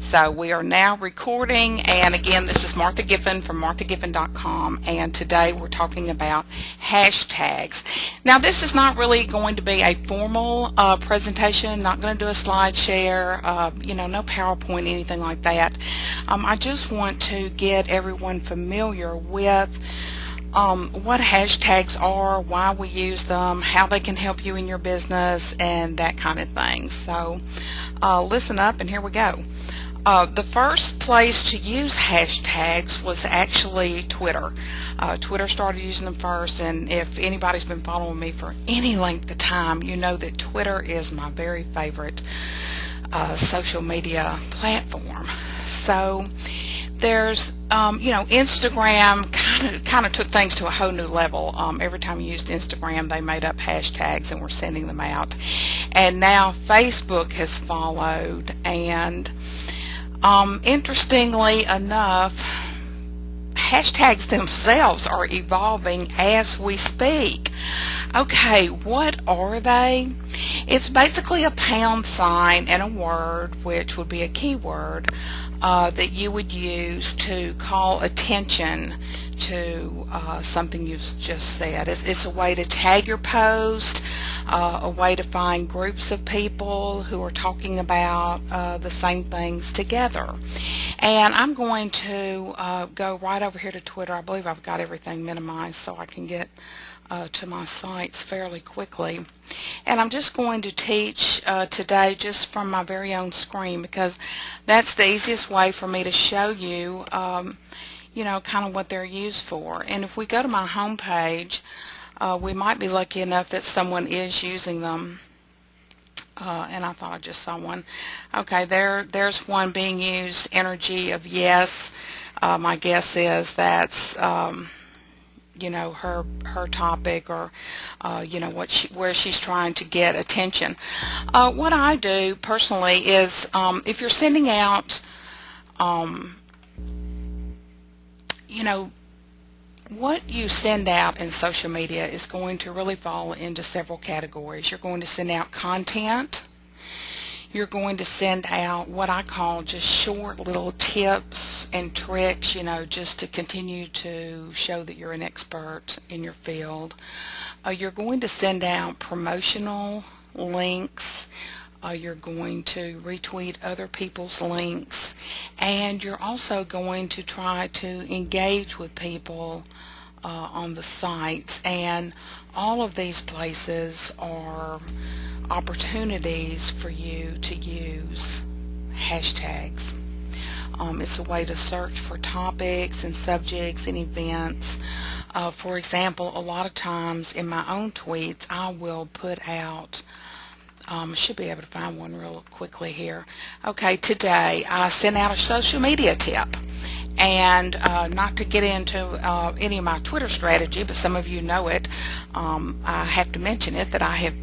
So we are now recording, and again, this is Martha Giffen from marthagiffen.com, and today we're talking about hashtags. Now, this is not really going to be a formal presentation, not going to do a slide share, no PowerPoint, anything like that. I just want to get everyone familiar with what hashtags are, why we use them, how they can help you in your business, and that kind of thing. So listen up, and here we go. The first place to use hashtags was actually Twitter. Twitter started using them first, and if anybody's been following me for any length of time, you know that Twitter is my very favorite social media platform. So there's, Instagram kind of took things to a whole new level. Every time you used Instagram, they made up hashtags and were sending them out. And now Facebook has followed, and interestingly enough, hashtags themselves are evolving as we speak. Okay, what are they? It's basically a pound sign and a word, which would be a keyword, that you would use to call attention to something you've just said. It's a way to tag your post, a way to find groups of people who are talking about the same things together. And I'm going to go right over here to Twitter. I believe I've got everything minimized so I can get to my sites fairly quickly. And I'm just going to teach today just from my very own screen, because that's the easiest way for me to show you kind of what they're used for. And if we go to my home page, we might be lucky enough that someone is using them. And I thought I just saw one. Okay, there's one being used, energy of yes. My guess is that's her topic, or where she's trying to get attention. What I do personally is, if you're sending out what you send out in social media is going to really fall into several categories. You're going to send out content. You're going to send out what I call just short little tips and tricks, just to continue to show that you're an expert in your field. You're going to send out promotional links. You're going to retweet other people's links, and you're also going to try to engage with people on the sites. And all of these places are opportunities for you to use hashtags. It's a way to search for topics and subjects and events. For example, a lot of times in my own tweets, I will put out, should be able to find one real quickly here. Okay, today I sent out a social media tip. And not to get into any of my Twitter strategy, but some of you know it, I have to mention it, that I have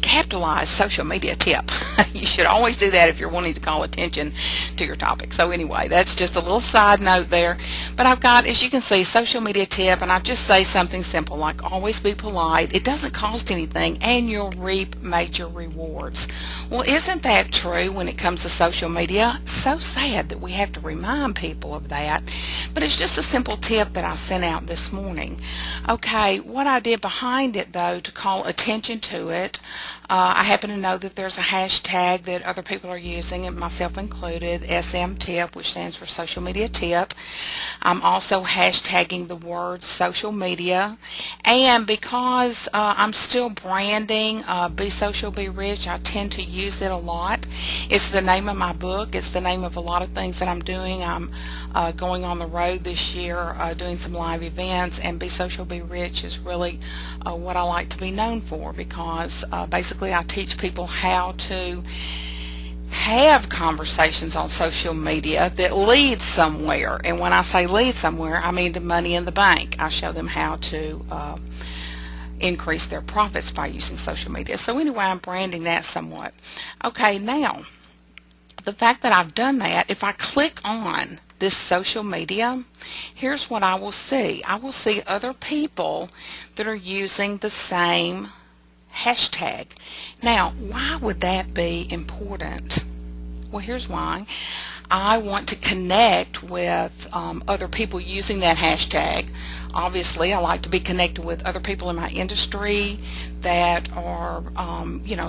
capitalized social media tip. You should always do that if you're wanting to call attention to your topic. So anyway, that's just a little side note there. But I've got, as you can see, social media tip, and I just say something simple like always be polite. It doesn't cost anything, and you'll reap major rewards. Well, isn't that true when it comes to social media? So sad that we have to remind people of that. But it's just a simple tip that I sent out this morning. Okay, what I did behind it, though, to call attention to it, I happen to know that there's a hashtag that other people are using, and myself included, SM Tip, which stands for Social Media Tip. I'm also hashtagging the word social media, and because I'm still branding Be Social, Be Rich, I tend to use it a lot. It's the name of my book. It's the name of a lot of things that I'm doing. I'm going on the road this year, doing some live events, and Be Social, Be Rich is really what I like to be known for, because basically I teach people how to have conversations on social media that lead somewhere. And when I say lead somewhere, I mean to money in the bank. I show them how to increase their profits by using social media. So anyway, I'm branding that somewhat. Okay, now the fact that I've done that, if I click on this social media, here's what I will see. I will see other people that are using the same hashtag. Now, why would that be important? Well, here's why. I want to connect with other people using that hashtag. Obviously, I like to be connected with other people in my industry that are,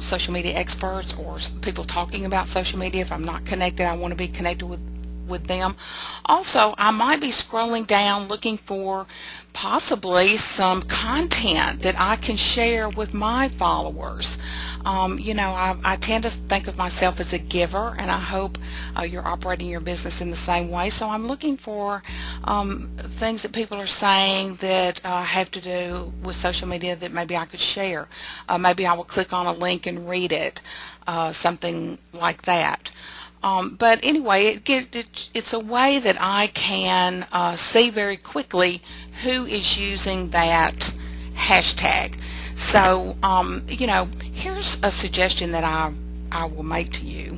social media experts or people talking about social media. If I'm not connected, I want to be connected with them. Also, I might be scrolling down looking for possibly some content that I can share with my followers. I tend to think of myself as a giver, and I hope you're operating your business in the same way. So I'm looking for things that people are saying that have to do with social media that maybe I could share. Maybe I will click on a link and read it, something like that. But anyway, it's a way that I can see very quickly who is using that hashtag. So, here's a suggestion that I will make to you.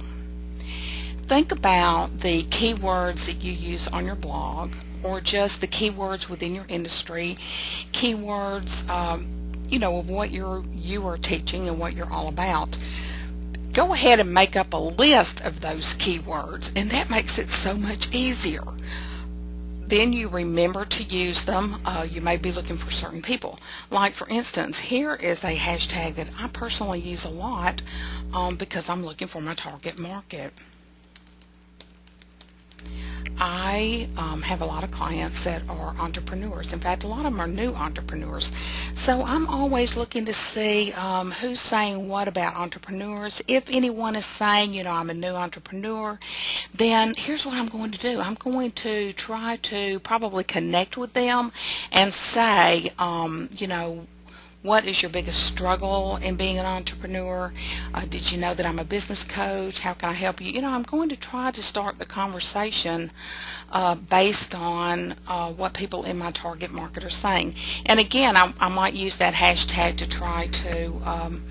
Think about the keywords that you use on your blog, or just the keywords within your industry, keywords, of what you are teaching and what you're all about. Go ahead and make up a list of those keywords, and that makes it so much easier. Then you remember to use them. You may be looking for certain people. Like, for instance, here is a hashtag that I personally use a lot because I'm looking for my target market. I have a lot of clients that are entrepreneurs. In fact, a lot of them are new entrepreneurs. So I'm always looking to see who's saying what about entrepreneurs. If anyone is saying, I'm a new entrepreneur, then here's what I'm going to do. I'm going to try to probably connect with them and say, what is your biggest struggle in being an entrepreneur? Did you know that I'm a business coach? How can I help you? I'm going to try to start the conversation based on what people in my target market are saying. And again, I might use that hashtag to try to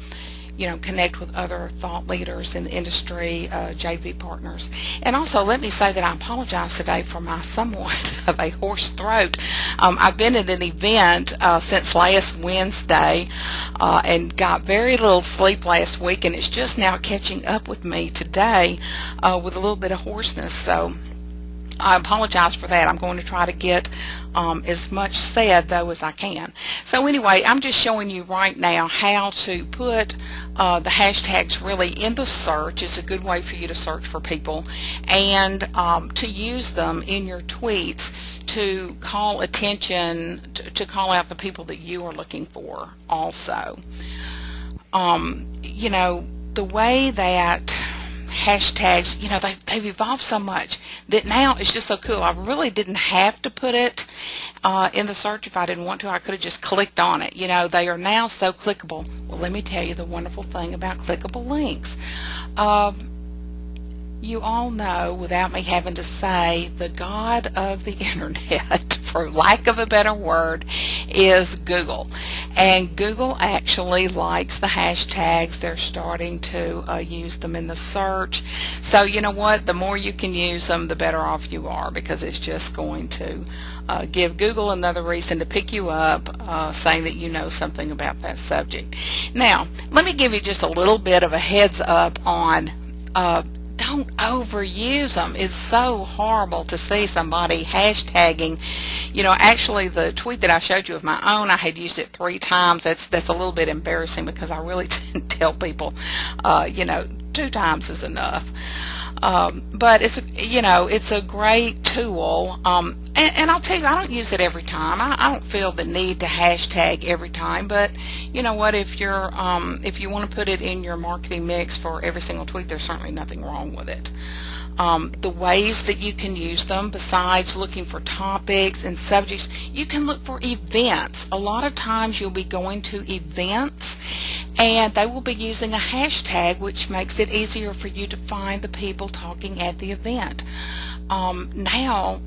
connect with other thought leaders in the industry, JV partners. And also, let me say that I apologize today for my somewhat of a hoarse throat. I've been at an event since last Wednesday and got very little sleep last week, and it's just now catching up with me today with a little bit of hoarseness. So I apologize for that. I'm going to try to get as much said, though, as I can. So anyway, I'm just showing you right now how to put the hashtags really in the search. It's a good way for you to search for people, and to use them in your tweets to call attention, to call out the people that you are looking for also. The way that hashtags, they've evolved so much that now it's just so cool. I really didn't have to put it in the search if I didn't want to. I could have just clicked on it. They are now so clickable. Well, let me tell you the wonderful thing about clickable links. You all know, without me having to say, the god of the internet, for lack of a better word, is Google. And Google actually likes the hashtags. They're starting to use them in the search. So you know what? The more you can use them, the better off you are, because it's just going to give Google another reason to pick you up, saying that you know something about that subject. Now, let me give you just a little bit of a heads up on don't overuse them. It's so horrible to see somebody hashtagging. Actually, the tweet that I showed you of my own, I had used it 3 times. That's a little bit embarrassing because I really didn't tell people, 2 times is enough. But it's a great tool. And I'll tell you, I don't use it every time. I don't feel the need to hashtag every time. But you know what? If you want to put it in your marketing mix for every single tweet, there's certainly nothing wrong with it. The ways that you can use them, besides looking for topics and subjects, you can look for events. A lot of times you'll be going to events and they will be using a hashtag, which makes it easier for you to find the people talking at the event. Now,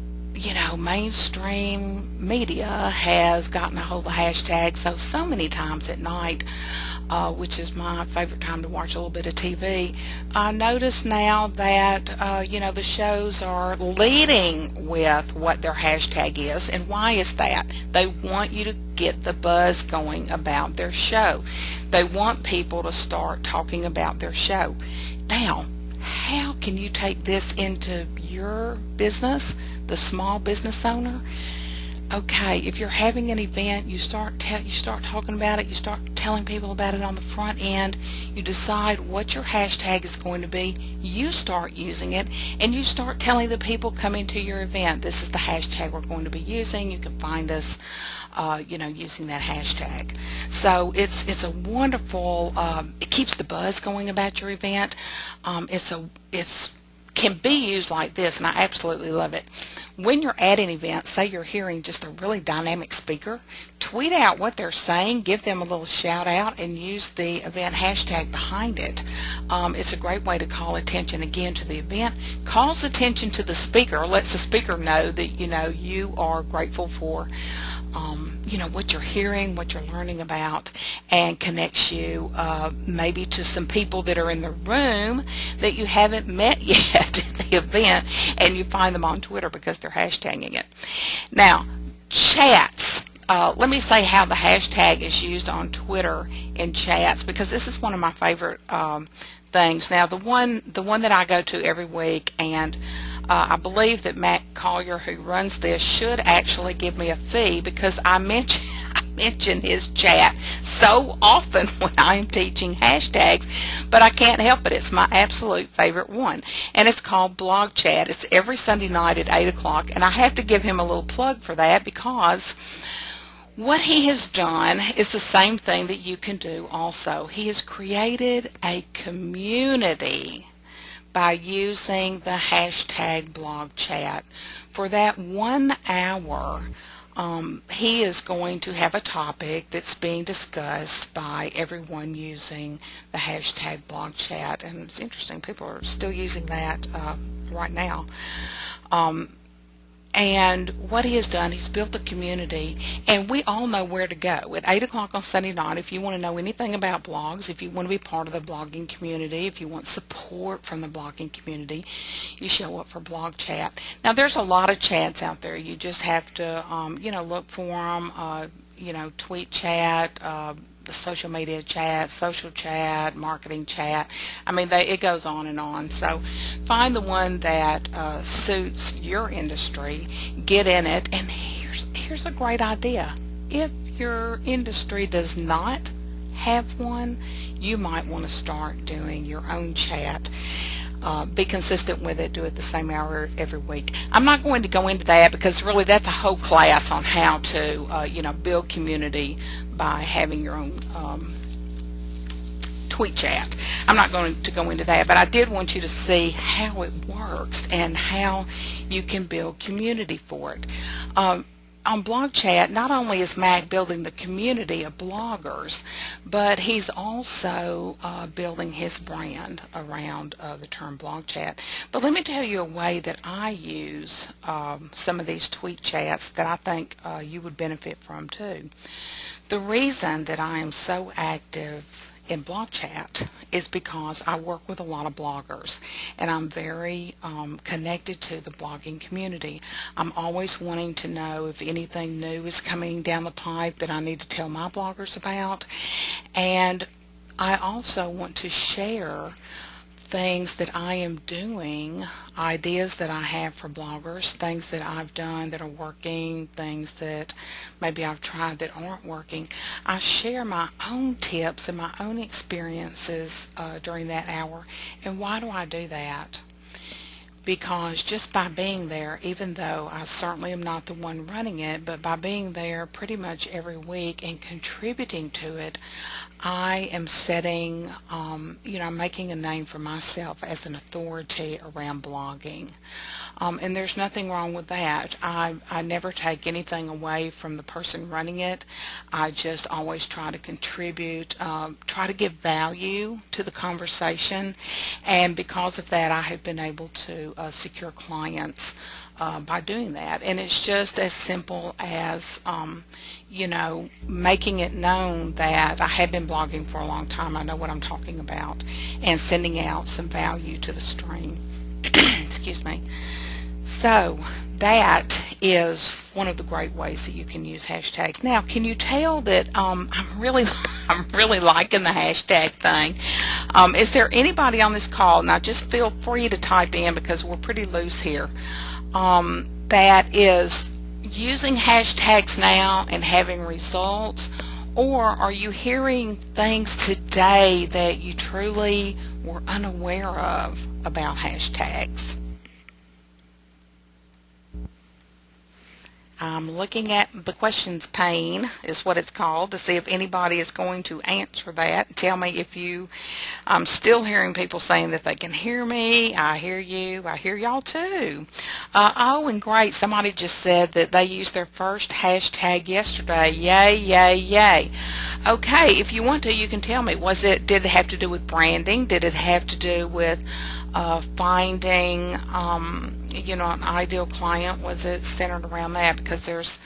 mainstream media has gotten a hold of hashtags, so many times at night, which is my favorite time to watch a little bit of TV, I notice now that, the shows are leading with what their hashtag is. And why is that? They want you to get the buzz going about their show. They want people to start talking about their show. Now, how can you take this into your business, the small business owner? Okay, if you're having an event, you start talking about it, you start telling people about it on the front end, you decide what your hashtag is going to be, you start using it, and you start telling the people coming to your event, this is the hashtag we're going to be using. You can find us using that hashtag. So it's a wonderful, it keeps the buzz going about your event. It's can be used like this, and I absolutely love it. When you're at an event, say you're hearing just a really dynamic speaker, tweet out what they're saying, give them a little shout out, and use the event hashtag behind it. It's a great way to call attention again to the event, calls attention to the speaker, lets the speaker know that you are grateful for what you're hearing, what you're learning about, and connects you maybe to some people that are in the room that you haven't met yet at the event, and you find them on Twitter because they're hashtagging it. Now, chats. Let me say how the hashtag is used on Twitter in chats, because this is one of my favorite things. Now, the one that I go to every week, and I believe that Matt Collier, who runs this, should actually give me a fee, because I mention his chat so often when I'm teaching hashtags, but I can't help it. It's my absolute favorite one, and it's called Blog Chat. It's every Sunday night at 8 o'clock, and I have to give him a little plug for that, because what he has done is the same thing that you can do also. He has created a community by using the hashtag blog chat. For that 1 hour, he is going to have a topic that's being discussed by everyone using the hashtag blog chat. And it's interesting, people are still using that right now. And what he has done, he's built a community, and we all know where to go. At 8 o'clock on Sunday night, if you want to know anything about blogs, if you want to be part of the blogging community, if you want support from the blogging community, you show up for Blog Chat. Now, there's a lot of chats out there. You just have to, look for them, tweet chat, the social media chat, social chat, marketing chat. I mean, it goes on and on. So find the one that suits your industry, get in it, and here's a great idea. If your industry does not have one, you might want to start doing your own chat. Be consistent with it, do it the same hour every week. I'm not going to go into that, because really that's a whole class on how to build community by having your own tweet chat. I'm not going to go into that, but I did want you to see how it works and how you can build community for it. On Blog Chat, not only is Mac building the community of bloggers, but he's also building his brand around the term Blog Chat. But let me tell you a way that I use some of these tweet chats that I think you would benefit from too. The reason that I am so active in Blog Chat is because I work with a lot of bloggers, and I'm very connected to the blogging community. I'm always wanting to know if anything new is coming down the pipe that I need to tell my bloggers about, and I also want to share things that I am doing, ideas that I have for bloggers, things that I've done that are working, things that maybe I've tried that aren't working. I share my own tips and my own experiences during that hour. And why do I do that? Because just by being there, even though I certainly am not the one running it, but by being there pretty much every week and contributing to it, I am setting, I'm making a name for myself as an authority around blogging. And there's nothing wrong with that. I never take anything away from the person running it. I just always try to contribute, try to give value to the conversation. And because of that, I have been able to secure clients by doing that. And it's just as simple as, making it known that I have been blogging for a long time. I know what I'm talking about, and sending out some value to the stream. Excuse me. So that is one of the great ways that you can use hashtags. Now, can you tell that I'm really liking the hashtag thing? Is there anybody on this call, now just feel free to type in because we're pretty loose here, that is using hashtags now and having results? Or are you hearing things today that you truly were unaware of about hashtags? I'm looking at the questions pane is what it's called to see if anybody is going to answer that. Tell me if I'm still hearing people saying that they can hear me. I hear you. I hear y'all too. Oh, and great. Somebody just said that they used their first hashtag yesterday. Yay, yay, yay. Okay, if you want to, you can tell me. Did it have to do with branding? Did it have to do with finding an ideal client? Was it centered around that? Because there's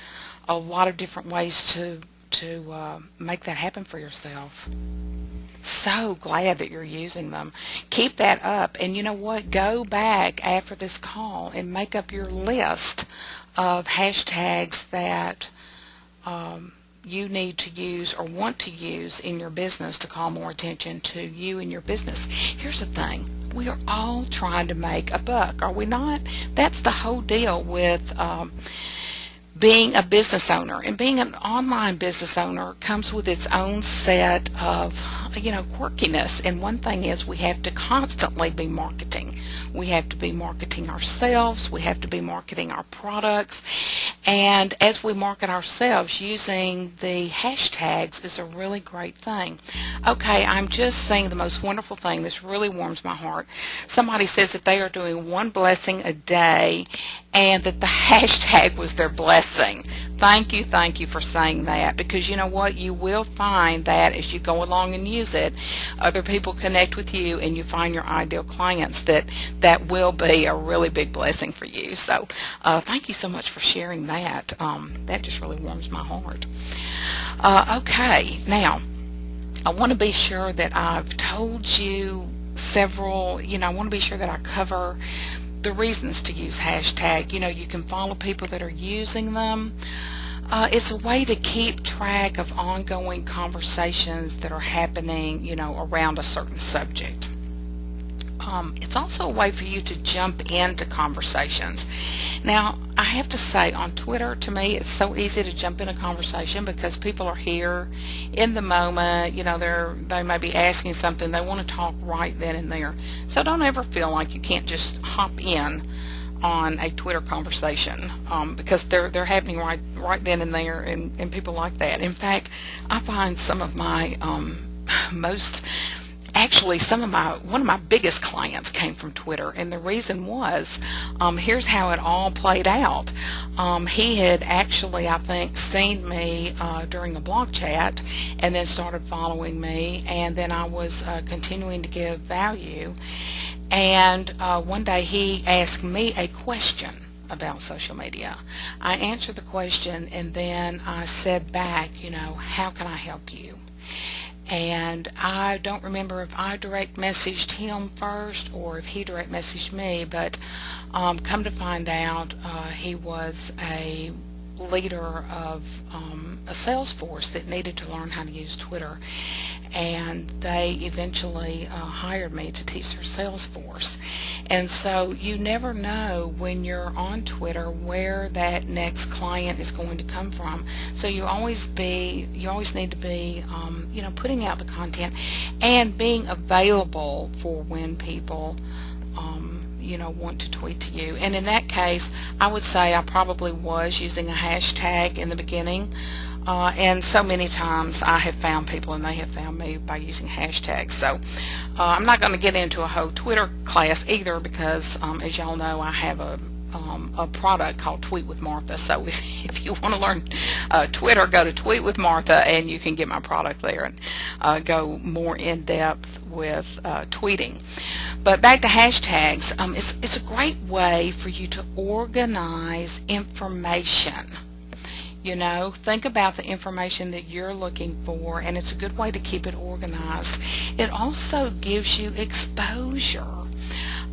a lot of different ways to make that happen for yourself. So glad that you're using them. Keep that up, and you know what? Go back after this call and make up your list of hashtags that you need to use or want to use in your business to call more attention to you and your business. Here's the thing. We are all trying to make a buck, are we not? That's the whole deal with being a business owner. And being an online business owner comes with its own set of quirkiness. And one thing is we have to constantly be marketing. We have to be marketing ourselves. We have to be marketing our products. And as we market ourselves, using the hashtags is a really great thing. Okay, I'm just saying the most wonderful thing. This really warms my heart. Somebody says that they are doing one blessing a day and that the hashtag was their blessing. Thank you for saying that, because you know what? You will find that as you go along and use it, other people connect with you and you find your ideal clients that will be a really big blessing for you. So thank you so much for sharing that. That just really warms my heart. Okay, now I want to be sure that I've told you several, I want to be sure that I cover the reasons to use hashtag. You can follow people that are using them. It's a way to keep track of ongoing conversations that are happening, around a certain subject. It's also a way for you to jump into conversations. Now, I have to say, on Twitter, to me, it's so easy to jump in a conversation because people are here in the moment. They may be asking something. They want to talk right then and there. So don't ever feel like you can't just hop in on a Twitter conversation because they're happening right then and there, and people like that. In fact, I find some of my one of my biggest clients came from Twitter, and the reason was, here's how it all played out. He had actually, I think, seen me during a blog chat and then started following me, and then I was continuing to give value, and one day he asked me a question about social media. I answered the question, and then I said back, how can I help you? And I don't remember if I direct messaged him first or if he direct messaged me, but come to find out he was a leader of a sales force that needed to learn how to use Twitter, and they eventually hired me to teach their sales force. And so you never know when you're on Twitter where that next client is going to come from. So you always need to be putting out the content and being available for when people want to tweet to you. And in that case, I would say I probably was using a hashtag in the beginning. And so many times I have found people and they have found me by using hashtags. So I'm not going to get into a whole Twitter class either because, as y'all know, I have a product called Tweet with Martha. So if you want to learn Twitter, go to Tweet with Martha and you can get my product there and go more in depth with tweeting. But back to hashtags, it's a great way for you to organize information. Think about the information that you're looking for, and it's a good way to keep it organized. It also gives you exposure.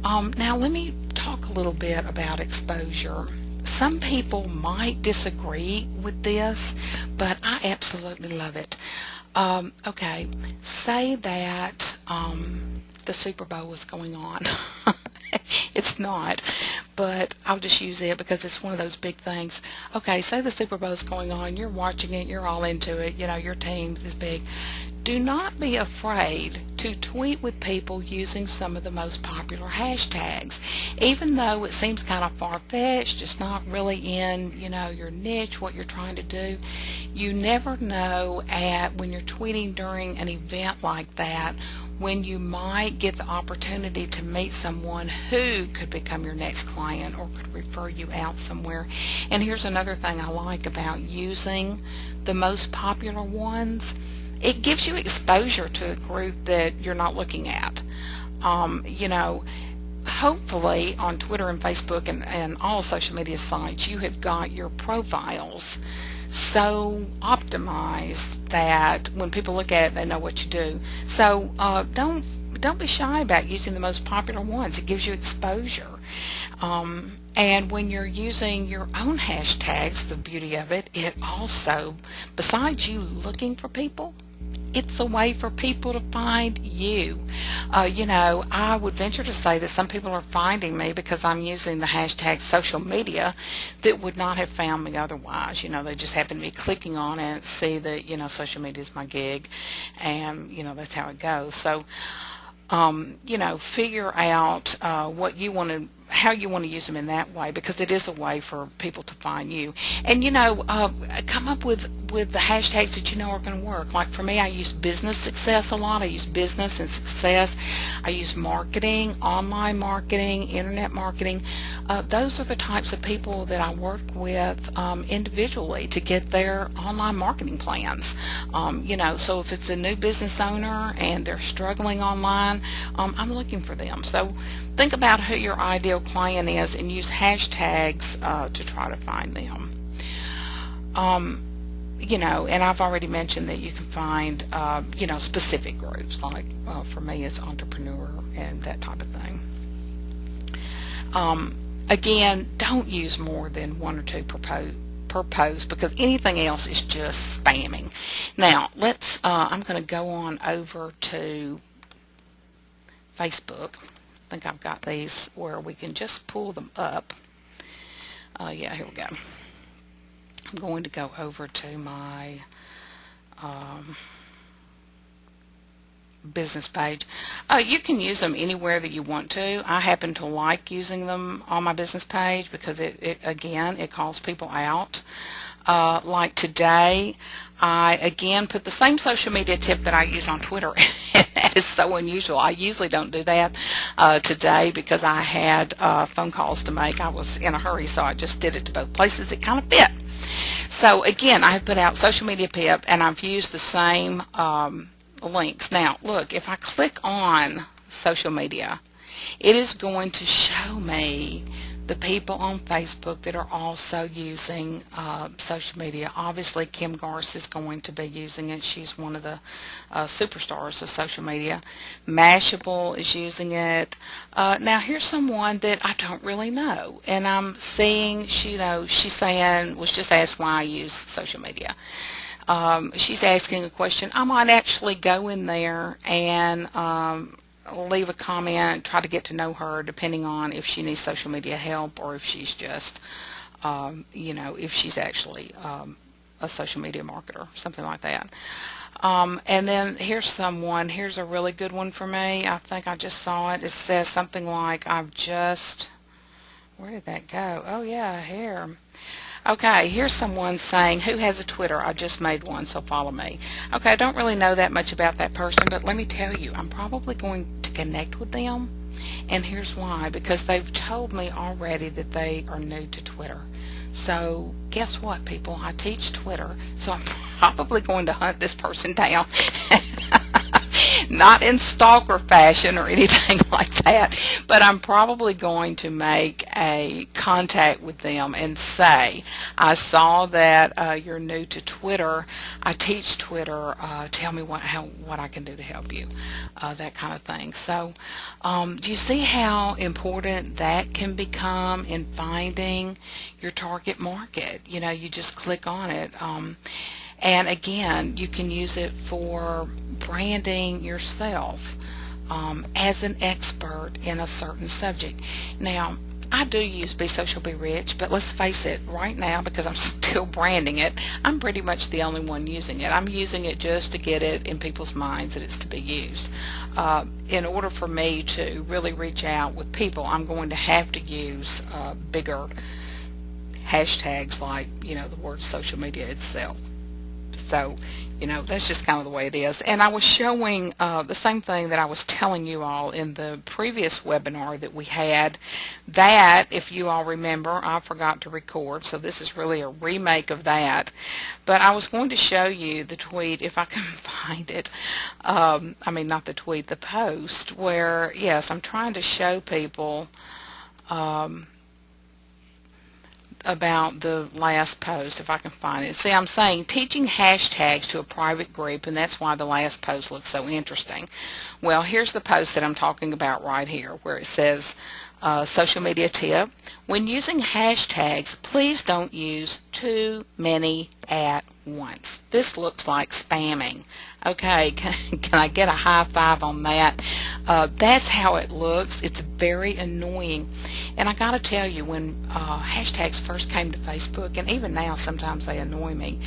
Now let me talk a little bit about exposure. Some people might disagree with this, but I absolutely love it. Okay, say that the Super Bowl is going on. It's not, but I'll just use it because it's one of those big things. Okay, say the Super Bowl is going on, you're watching it, you're all into it, your team is big. Do not be afraid to tweet with people using some of the most popular hashtags. Even though it seems kind of far-fetched, it's not really in, your niche, what you're trying to do, you never know when you're tweeting during an event like that when you might get the opportunity to meet someone who could become your next client or could refer you out somewhere. And here's another thing I like about using the most popular ones. It gives you exposure to a group that you're not looking at. Hopefully on Twitter and Facebook and all social media sites, you have got your profiles so optimized that when people look at it, they know what you do. So don't be shy about using the most popular ones. It gives you exposure. And when you're using your own hashtags, the beauty of it, it also, besides you looking for people, it's a way for people to find you. I would venture to say that some people are finding me because I'm using the hashtag social media that would not have found me otherwise. They just happen to be clicking on it, see that, social media is my gig, and, that's how it goes. So, figure out how you want to use them in that way, because it is a way for people to find you. And come up with the hashtags that are going to work. Like for me, I use business success a lot. I use business and success. I use marketing, online marketing, internet marketing. Those are the types of people that I work with individually to get their online marketing plans. So if it's a new business owner and they're struggling online, I'm looking for them. So think about who your ideal client is and use hashtags to try to find them. And I've already mentioned that you can find, specific groups. Like for me, it's entrepreneur and that type of thing. Again, don't use more than one or two per post, because anything else is just spamming. Now, I'm going to go on over to Facebook. I think I've got these where we can just pull them up. Yeah, here we go. I'm going to go over to my business page. You can use them anywhere that you want to. I happen to like using them on my business page because it calls people out. Like today, I again put the same social media tip that I use on Twitter. That is so unusual. I usually don't do that today because I had phone calls to make. I was in a hurry, so I just did it to both places. It kind of fit. So again, I have put out social media tip, and I've used the same links. Now, look, if I click on social media, it is going to show me the people on Facebook that are also using social media. Obviously, Kim Garce is going to be using it. She's one of the superstars of social media. Mashable is using it. Now, here's someone that I don't really know, and I'm seeing, she's saying, was just asked why I use social media. She's asking a question. I might actually go in there and leave a comment, try to get to know her, depending on if she needs social media help or if she's just, if she's actually a social media marketer, something like that. And then here's a really good one for me. I think I just saw it. It says something like, where did that go? Oh yeah, here. Okay, here's someone saying, who has a Twitter? I just made one, so follow me. Okay, I don't really know that much about that person, but let me tell you, I'm probably going to connect with them, and here's why. Because they've told me already that they are new to Twitter. So guess what, people? I teach Twitter, so I'm probably going to hunt this person down. Not in stalker fashion or anything like that, but I'm probably going to make a contact with them and say, I saw that you're new to Twitter. I teach Twitter. Tell me what I can do to help you, that kind of thing. So do you see how important that can become in finding your target market? You just click on it. And again, you can use it for branding yourself as an expert in a certain subject. Now, I do use Be Social Be Rich, but let's face it, right now, because I'm still branding it, I'm pretty much the only one using it. I'm using it just to get it in people's minds that it's to be used. In order for me to really reach out with people, I'm going to have to use bigger hashtags like, the word social media itself. So, that's just kind of the way it is. And I was showing the same thing that I was telling you all in the previous webinar that we had, that, if you all remember, I forgot to record, so this is really a remake of that. But I was going to show you the tweet, if I can find it. I mean, not the tweet, the post, where, yes, I'm trying to show people about the last post, if I can find it. See, I'm saying teaching hashtags to a private group, and that's why the last post looks so interesting. Well, here's the post that I'm talking about right here, where it says, social media tip: when using hashtags, please don't use too many at once. This looks like spamming. Okay, can I get a high five on that? That's how it looks. It's very annoying. And I got to tell you, when hashtags first came to Facebook, and even now sometimes they annoy me,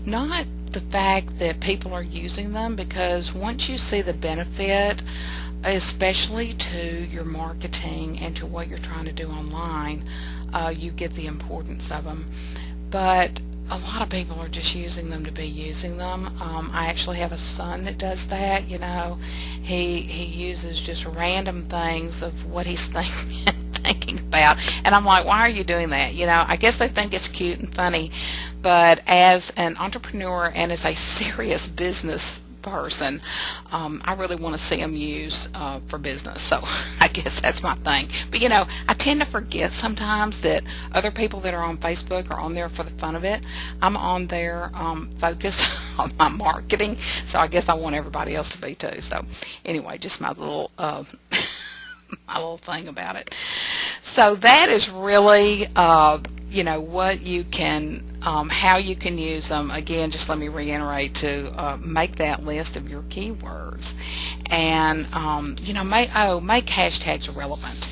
not the fact that people are using them, because once you see the benefit, especially to your marketing and to what you're trying to do online, you get the importance of them. But a lot of people are just using them to be using them. I actually have a son that does that. He uses just random things of what he's thinking about, and I'm like, why are you doing that? I guess they think it's cute and funny, but as an entrepreneur and as a serious business person, I really want to see them used for business. So I guess that's my thing. But I tend to forget sometimes that other people that are on Facebook are on there for the fun of it. I'm on there focused on my marketing, so I guess I want everybody else to be too. So anyway, just my little my little thing about it. So that is really what you can, how you can use them. Again, just let me reiterate to make that list of your keywords, and make hashtags relevant.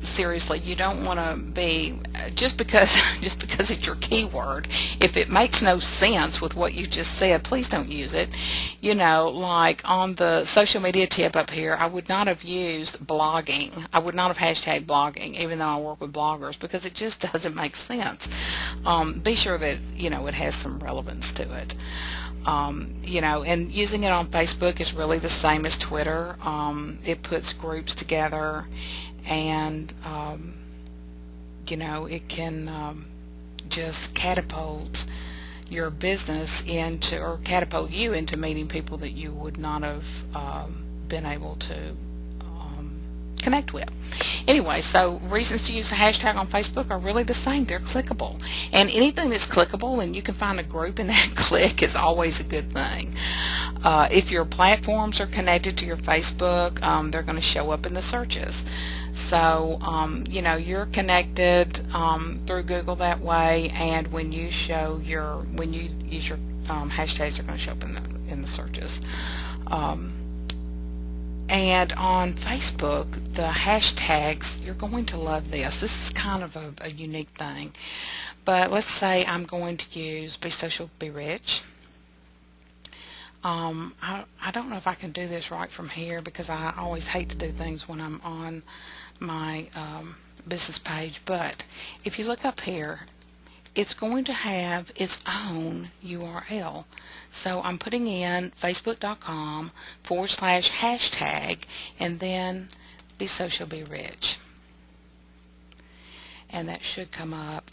Seriously, you don't want to be just because it's your keyword. If it makes no sense with what you just said, please don't use it. Like on the social media tip up here, I would not have used blogging. I would not have hashtag blogging, even though I work with bloggers, because it just doesn't make sense. Be sure that it has some relevance to it. And using it on Facebook is really the same as Twitter. It puts groups together, and it can just catapult your business into, or catapult you into meeting people that you would not have been able to connect with. Anyway, so reasons to use a hashtag on Facebook are really the same. They're clickable, and anything that's clickable and you can find a group in that click is always a good thing. If your platforms are connected to your Facebook, they're going to show up in the searches. So you're connected through Google that way, and when you use your hashtags, are going to show up in the searches. And on Facebook, the hashtags, you're going to love this. This is kind of a unique thing. But let's say I'm going to use Be Social, Be Rich. I don't know if I can do this right from here, because I always hate to do things when I'm on my business page. But if you look up here, it's going to have its own URL. So I'm putting in facebook.com/hashtag and then Be Social, Be Rich. And that should come up.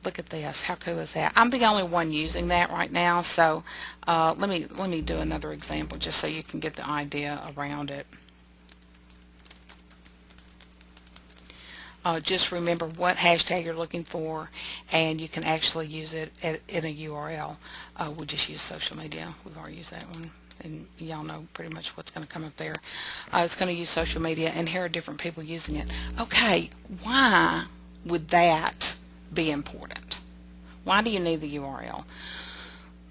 Look at this. How cool is that? I'm the only one using that right now, so let me do another example just so you can get the idea around it. Just remember what hashtag you're looking for, and you can actually use it in a URL. We'll just use social media. We've already used that one, and y'all know pretty much what's going to come up there. It's going to use social media, and here are different people using it. Okay, why would that be important? Why do you need the URL?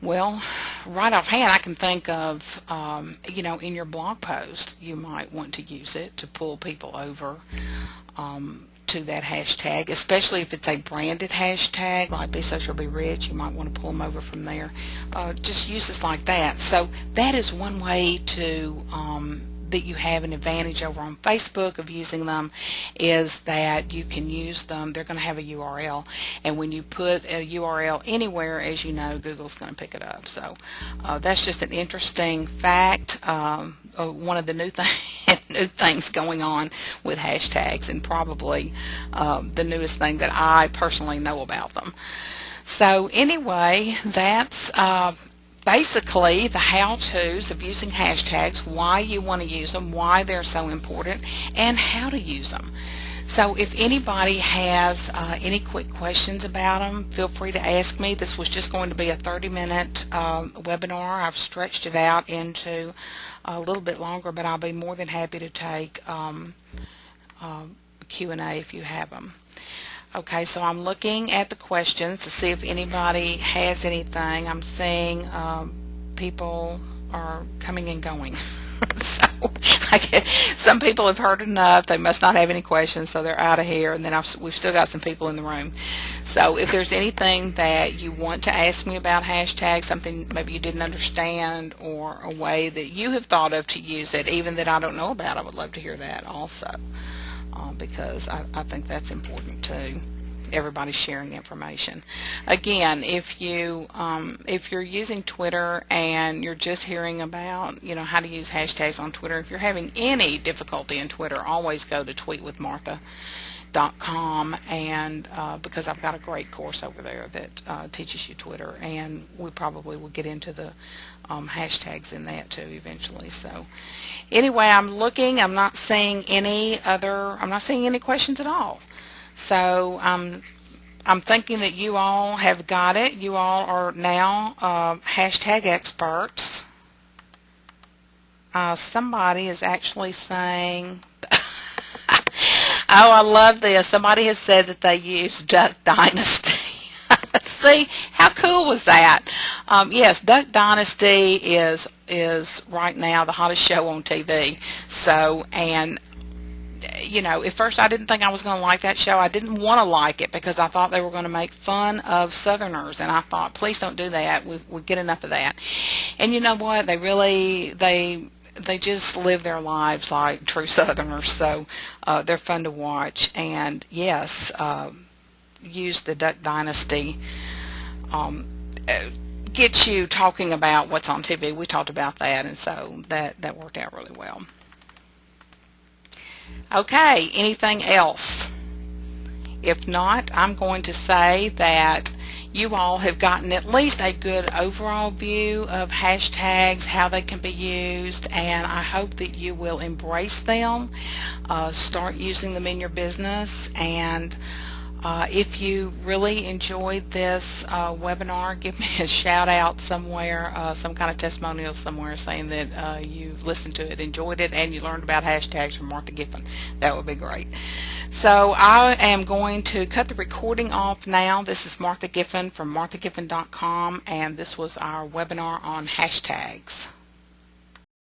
Well, right offhand, I can think of, in your blog post, you might want to use it to pull people over to that hashtag, especially if it's a branded hashtag like Be Social Be Rich. You might want to pull them over from there. Just uses like that. So that is one way to that you have an advantage over on Facebook of using them, is that you can use them. They're going to have a URL, and when you put a URL anywhere, as you know, Google's going to pick it up. So that's just an interesting fact. One of the new things going on with hashtags, and probably the newest thing that I personally know about them. So anyway, that's basically the how-tos of using hashtags, why you want to use them, why they're so important, and how to use them. So if anybody has any quick questions about them, feel free to ask me. This was just going to be a 30-minute webinar. I've stretched it out into a little bit longer, but I'll be more than happy to take Q&A if you have them. Okay, so I'm looking at the questions to see if anybody has anything. I'm seeing people are coming and going. So I guess some people have heard enough. They must not have any questions, so they're out of here. And then we've still got some people in the room. So if there's anything that you want to ask me about hashtags, something maybe you didn't understand, or a way that you have thought of to use it, even that I don't know about, I would love to hear that also. Because I think that's important too. Everybody's sharing information. Again, if you're using Twitter and you're just hearing about how to use hashtags on Twitter, if you're having any difficulty in Twitter, always go to tweetwithmartha.com, and because I've got a great course over there that teaches you Twitter, and we probably will get into the hashtags in that too eventually. So anyway, I'm not seeing any questions at all. So I'm thinking that you all have got it. You all are now hashtag experts. Somebody is actually saying, oh, I love this. Somebody has said that they use Duck Dynasty. See, how cool was that? Yes, Duck Dynasty is right now the hottest show on TV. So, and at first I didn't think I was going to like that show. I didn't want to like it because I thought they were going to make fun of Southerners, and I thought, please don't do that. We get enough of that. And you know what? They just live their lives like true Southerners, so they're fun to watch. And yes, use the Duck Dynasty. Get you talking about what's on TV. We talked about that, and so that worked out really well. Okay, anything else? If not, I'm going to say that you all have gotten at least a good overall view of hashtags, how they can be used, and I hope that you will embrace them, start using them in your business. And if you really enjoyed this webinar, give me a shout out somewhere, some kind of testimonial somewhere saying that you listened to it, enjoyed it, and you learned about hashtags from Martha Giffen. That would be great. So I am going to cut the recording off now. This is Martha Giffen from marthagiffen.com, and this was our webinar on hashtags.